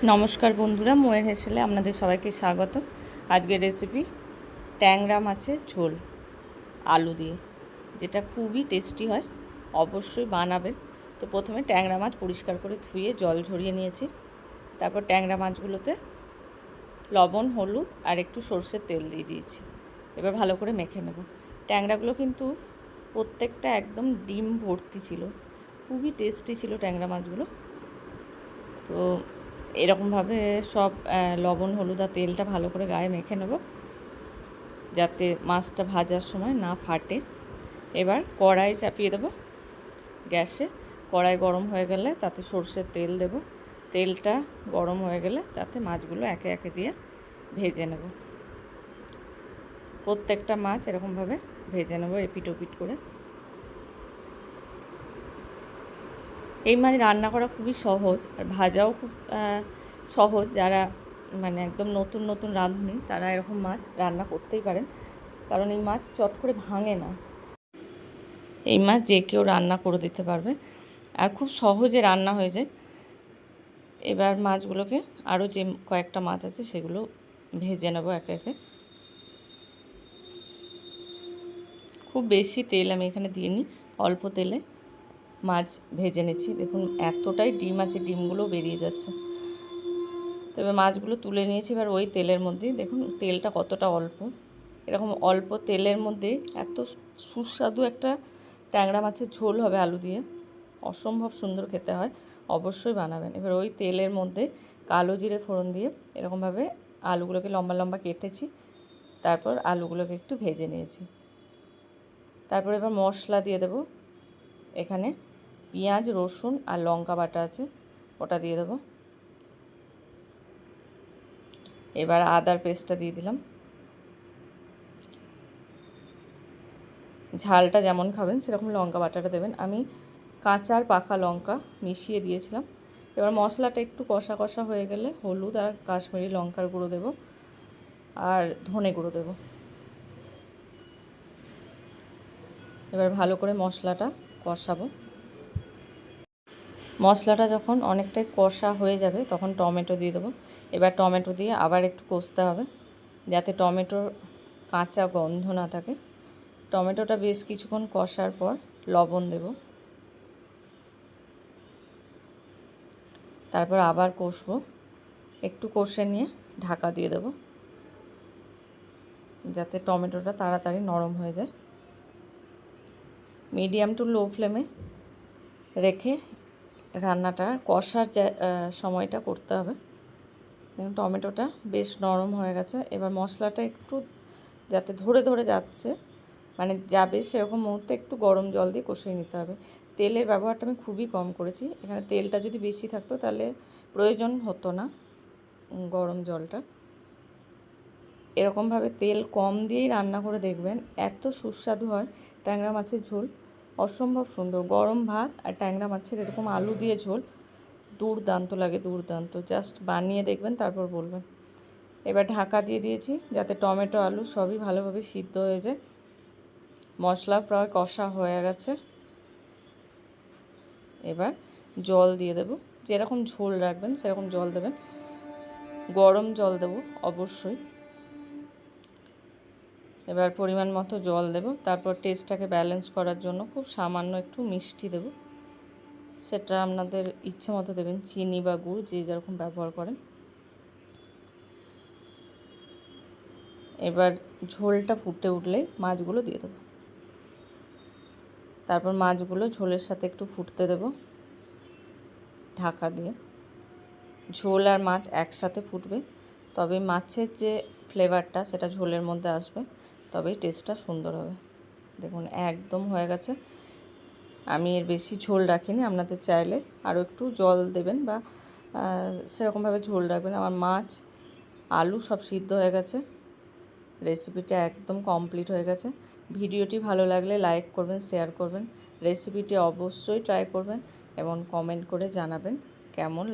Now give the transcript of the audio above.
নমস্কার বন্ধুরা, মোয়ের হেসেলে আপনাদের সবাইকে স্বাগত। আজকের রেসিপি ট্যাংরা মাছের ঝোল আলু দিয়ে, যেটা খুবই টেস্টি হয়, অবশ্যই বানাবেন। তো প্রথমে ট্যাংরা মাছ পরিষ্কার করে ধুয়ে জল ঝরিয়ে নিয়েছি। তারপর ট্যাংরা মাছগুলোতে লবণ, হলুদ আর একটু সর্ষের তেল দিয়ে দিয়েছি। এবার ভালো করে মেখে নেব। ট্যাংরাগুলো কিন্তু প্রত্যেকটা একদম ডিম ভর্তি ছিল, খুবই টেস্টি ছিল ট্যাংরা মাছগুলো। তো এরকমভাবে সব লবণ, হলুদ আর তেলটা ভালো করে গায়ে মেখে নেব, যাতে মাছটা ভাজার সময় না ফাটে। এবার কড়াই চাপিয়ে দেবো গ্যাসে। কড়াই গরম হয়ে গেলে তাতে সর্ষের তেল দেব। তেলটা গরম হয়ে গেলে তাতে মাছগুলো একে একে দিয়ে ভেজে নেব। প্রত্যেকটা মাছ এরকমভাবে ভেজে নেব এপিট ওপিট করে। এই মাছ রান্না করা খুবই সহজ, আর ভাজাও খুব সহজ। যারা মানে একদম নতুন নতুন রাঁধুনি, তারা এরকম মাছ রান্না করতেই পারেন, কারণ এই মাছ চট করে ভাঙে না। এই মাছ যে কেউ রান্না করে দিতে পারবে, আর খুব সহজে রান্না হয়ে যায়। এবার মাছগুলোকে, আরও যে কয়েকটা মাছ আছে সেগুলো ভেজে নেব একে একে। খুব বেশি তেল আমি এখানে দিইনি, অল্প তেলে মাছ ভেজে নিচ্ছি। দেখুন এতটাই ডিম আছে, ডিমগুলো বেরিয়ে যাচ্ছে। তবে মাছগুলো তুলে নিয়েছি। এবার ওই তেলের মধ্যেই দেখুন তেলটা কতটা অল্প, এরকম অল্প তেলের মধ্যে এত সুস্বাদু একটা ট্যাংরা মাছের ঝোল হবে আলু দিয়ে, অসম্ভব সুন্দর খেতে হয়, অবশ্যই বানাবেন। এবার ওই তেলের মধ্যে কালো জিরে ফোড়ন দিয়ে এরকমভাবে আলুগুলোকে লম্বা লম্বা কেটেছি, তারপর আলুগুলোকে একটু ভেজে নিয়েছি। তারপর এবার মশলা দিয়ে দেব। এখানে পেঁয়াজ, রসুন আর লঙ্কা বাটা আছে, ওটা দিয়ে দেবো। এবার আদার পেস্টটা দিয়ে দিলাম। ঝালটা যেমন খাবেন সেরকম লঙ্কা বাটাটা দেবেন। আমি কাঁচা আর পাকা লঙ্কা মিশিয়ে দিয়েছিলাম। এবার মশলাটা একটু কষা কষা হয়ে গেলে হলুদ আর কাশ্মীরি লঙ্কার গুঁড়ো দেব, আর ধনে গুঁড়ো দেব। এবার ভালো করে মশলাটা কষাবো। মশলাটা যখন অনেকটাই কষা হয়ে যাবে তখন টমেটো দিয়ে দেবো। এবার টমেটো দিয়ে আবার একটু কষতে হবে, যাতে টমেটোর কাঁচা গন্ধ না থাকে। টমেটোটা বেশ কিছুক্ষণ কষার পর লবণ দেব। তারপর আবার কষবো, একটু কষে নিয়ে ঢাকা দিয়ে দেব, যাতে টমেটোটা তাড়াতাড়ি নরম হয়ে যায়। মিডিয়াম টু লো ফ্লেমে রেখে রান্নাটা কষার সময়টা করতে হবে। দেখুন টমেটোটা বেশ নরম হয়ে গেছে। এবার মশলাটা একটু যাতে ধরে ধরে যাচ্ছে, মানে যাবে সেরকম মুহূর্তে একটু গরম জল দিয়ে কষিয়ে নিতে হবে। তেলের ব্যবহারটা আমি খুবই কম করেছি এখানে। তেলটা যদি বেশি থাকতো তাহলে প্রয়োজন হতো না গরম জলটা। এরকমভাবে তেল কম দিয়েই রান্না করে দেখবেন, এত সুস্বাদু হয় ট্যাংরা মাছের ঝোল, অসম্ভব সুন্দর। গরম ভাত আর ট্যাংরা মাছের এরকম আলু দিয়ে ঝোল দুর্দান্ত লাগে, দুর্দান্ত। জাস্ট বানিয়ে দেখবেন, তারপর বলবেন। এবার ঢাকা দিয়ে দিয়েছি যাতে টমেটো আলু সবই ভালোভাবে সিদ্ধ হয়ে যায়। মশলা প্রায় কষা হয়ে গেছে। এবার জল দিয়ে দেব, যেরকম ঝোল রাখবেন সেরকম জল দেবেন। গরম জল দেব অবশ্যই। এবার পরিমাণ মতো জল দেব। তারপর টেস্টটাকে ব্যালেন্স করার জন্য খুব সামান্য একটু মিষ্টি দেব, সেটা আপনাদের ইচ্ছে মতো দেবেন, চিনি বা গুড় যে যেরকম ব্যবহার করেন। এবার ঝোলটা ফুটে উঠলেই মাছগুলো দিয়ে দেবো। তারপর মাছগুলো ঝোলের সাথে একটু ফুটতে দেব ঢাকা দিয়ে। ঝোল আর মাছ একসাথে ফুটবে, তবে মাছের যে ফ্লেভারটা সেটা ঝোলের মধ্যে আসবে, তবেই টেস্টটা সুন্দর হবে। দেখুন একদম হয়ে গেছে। আমি এর বেশি ঝোল রাখিনি, আপনাদের চাইলে আরও একটু জল দেবেন বা সেরকমভাবে ঝোল রাখবেন। আমার মাছ আলু সব সিদ্ধ হয়ে গেছে, রেসিপিটা একদম কমপ্লিট হয়ে গেছে। ভিডিওটি ভালো লাগলে লাইক করবেন, শেয়ার করবেন, রেসিপিটি অবশ্যই ট্রাই করবেন এবং কমেন্ট করে জানাবেন কেমন